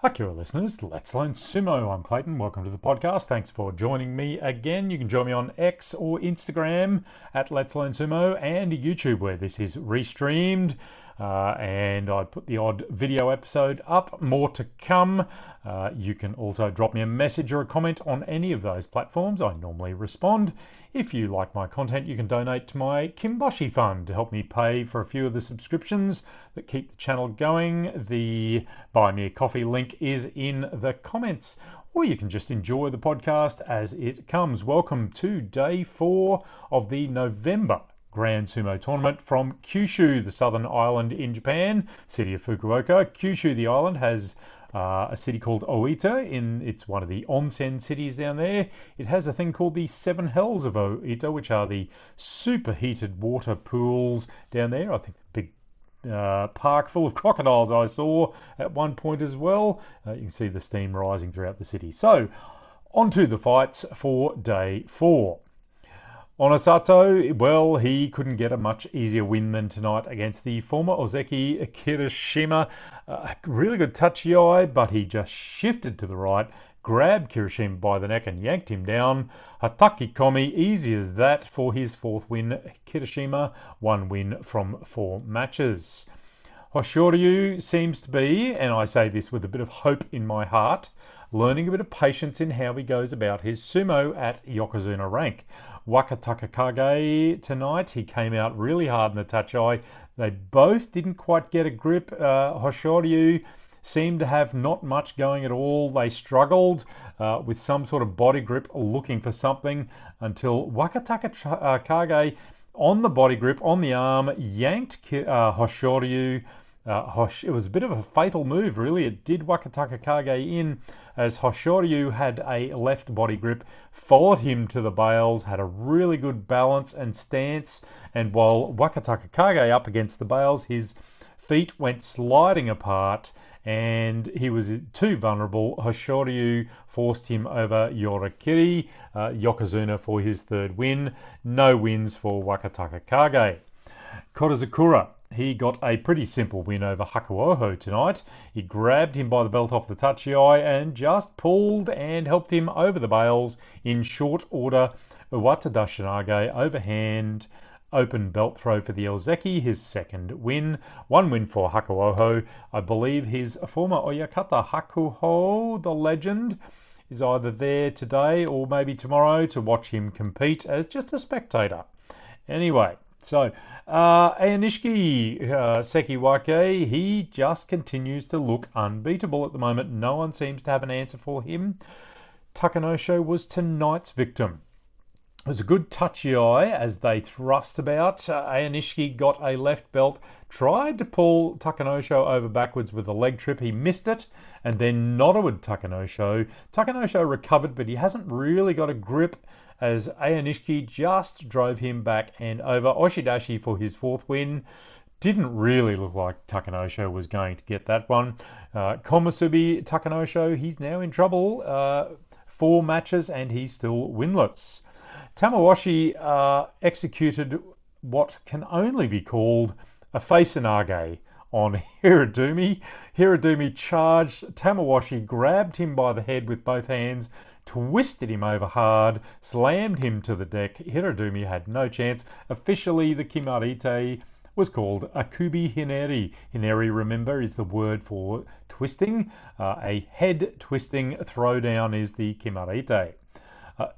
Akira listeners, let's learn sumo. I'm Clayton. Welcome to the podcast. Thanks for joining me again. You can join me on X or Instagram at Let's Learn Sumo and YouTube where this is restreamed. And I put the odd video episode up. More to come. You can also drop me a message or a comment on any of those platforms. I normally respond. If you like my content, you can donate to my Kimboshi fund to help me pay for a few of the subscriptions that keep the channel going. The Buy Me a Coffee link is in the comments. Or you can just enjoy the podcast as it comes. Welcome to day 4 of the November Grand Sumo Tournament from Kyushu, the southern island in Japan, city of Fukuoka. Kyushu, the island, has a city called Oita. It's one of the onsen cities down there. It has a thing called the Seven Hells of Oita, which are the superheated water pools down there. I think the big park full of crocodiles I saw at one point as well. You can see the steam rising throughout the city. So, on to the fights for day 4. Onosato, well, he couldn't get a much easier win than tonight against the former Ozeki Kirishima. Really good touchy-eye, but he just shifted to the right, grabbed Kirishima by the neck and yanked him down. Hataki Komi, easy as that for his 4th win. Kirishima, 1 win from 4 matches. Hoshoryu seems to be, and I say this with a bit of hope in my heart, learning a bit of patience in how he goes about his sumo at Yokozuna rank. Wakataka Kage tonight, he came out really hard in the touch-eye. They both didn't quite get a grip. Hoshoryu seemed to have not much going at all. They struggled with some sort of body grip, looking for something, until Wakataka Kage on the body grip, on the arm, yanked Hoshoryu. It was a bit of a fatal move, really. It did Wakataka Kage in, as Hoshoryu had a left body grip, followed him to the bales, had a really good balance and stance, and while Wakataka Kage up against the bales, his feet went sliding apart and he was too vulnerable. Hoshoryu forced him over Yorakiri, Yokozuna for his 3rd win. No wins for Wakataka Kage. Korizakura, he got a pretty simple win over Hakuoho tonight. He grabbed him by the belt off the touchy-eye and just pulled and helped him over the bales in short order. Uwata Dashinage overhand open belt throw for the Ozeki, his 2nd win. 1 win for Hakuoho. I believe his former Oyakata Hakuho, the legend, is either there today or maybe tomorrow to watch him compete as just a spectator. Anyway, so Ayanishiki Sekiwake, he just continues to look unbeatable at the moment. No one seems to have an answer for him. Takanosho was tonight's victim. It was a good touchy-eye as they thrust about. Ayanishiki got a left belt, tried to pull Takanosho over backwards with a leg trip. He missed it, and then Noddawed Takanosho. Takanosho recovered, but he hasn't really got a grip, as Ayanishiki just drove him back and over. Oshidashi for his 4th win. Didn't really look like Takanosho was going to get that one. Komusubi Takanosho, he's now in trouble. 4 matches and he's still winless. Tamawashi executed what can only be called a face-nage on Hiradumi. Hiradumi charged. Tamawashi grabbed him by the head with both hands, twisted him over hard, slammed him to the deck. Hiradumi had no chance. Officially, the Kimarite was called Akubi Hineri. Hineri, remember, is the word for twisting. A head twisting throwdown is the Kimarite.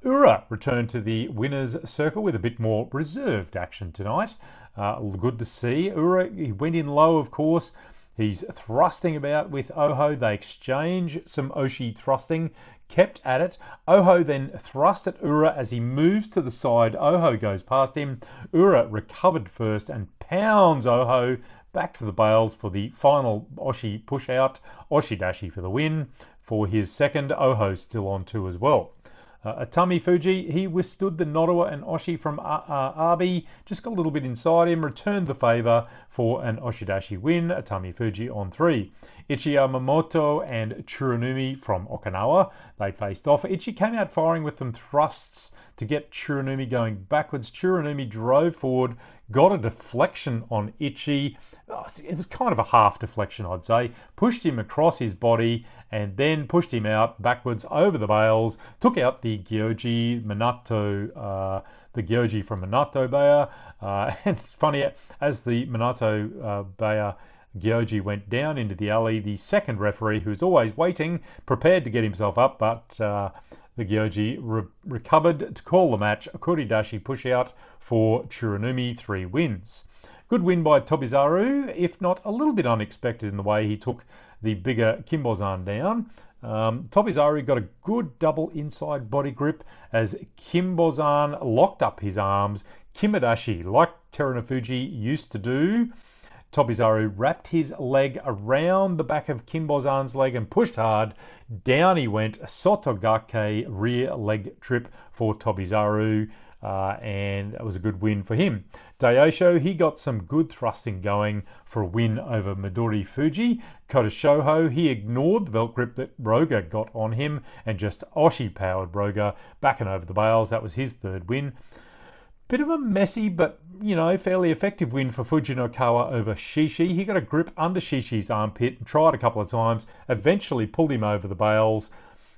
Ura returned to the winner's circle with a bit more reserved action tonight. Good to see. Ura, he went in low, of course. He's thrusting about with Oho. They exchange some Oshi thrusting, kept at it. Oho then thrust at Ura as he moves to the side. Oho goes past him. Ura recovered first and pounds Oho back to the bales for the final Oshi push out. Oshidashi for the win. For his 2nd, Oho still on 2 as well. Atami Fuji, he withstood the Nodowa and Oshi from Abi, just got a little bit inside him, returned the favour for an Oshidashi win. Atami Fuji on 3. Ichi Yamamoto and Tsurunumi from Okinawa, they faced off. Ichi came out firing with some thrusts to get Tsurunumi going backwards. Tsurunumi drove forward, got a deflection on Ichi. It was kind of a half deflection, I'd say. Pushed him across his body and then pushed him out backwards over the bales, took out the Gyoji Minato, the Gyoji from Minato Beya. And funny, as the Minato Beya Gyoji went down into the alley, the second referee, who's always waiting, prepared to get himself up, but the Gyoji recovered to call the match. A Kuridashi push out for Tsuranumi, 3 wins. Good win by Tobizaru, if not a little bit unexpected in the way he took the bigger Kimbozan down. Tobizaru got a good double inside body grip as Kimbozan locked up his arms. Kimadashi, like Terunofuji used to do. Tobizaru wrapped his leg around the back of Kimbozan's leg and pushed hard. Down he went, Sotogake rear leg trip for Tobizaru. And that was a good win for him. Daisho, he got some good thrusting going for a win over Midori Fuji. Kota Shoho, he ignored the belt grip that Roga got on him and just Oshi-powered Roga back and over the bales. That was his third win. Bit of a messy but, fairly effective win for Fujinokawa over Shishi. He got a grip under Shishi's armpit and tried a couple of times, eventually pulled him over the bales.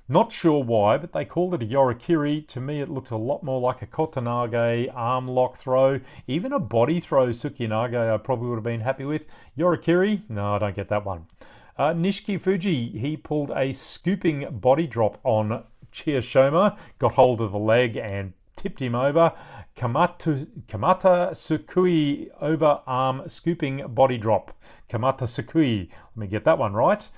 Not sure why, but they called it a Yorikiri. To me, it looks a lot more like a Kotanage arm lock throw. Even a body throw Sukinage I probably would have been happy with. Yorikiri? No, I don't get that one. Nishiki Fuji, he pulled a scooping body drop on Chiyashoma, got hold of the leg and tipped him over. Kamata Sukui over arm scooping body drop. Kamata Sukui. Let me get that one right.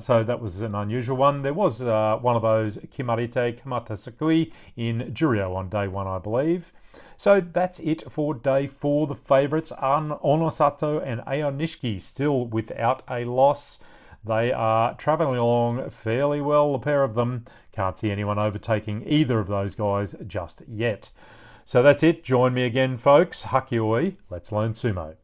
So that was an unusual one. There was one of those Kimarite Kamata Sukui in Juryo on day 1, I believe. So that's it for day 4. The favourites, Onosato and Aon Nishiki, still without a loss. They are travelling along fairly well, the pair of them. Can't see anyone overtaking either of those guys just yet. So that's it. Join me again, folks. Hakioi, let's learn sumo.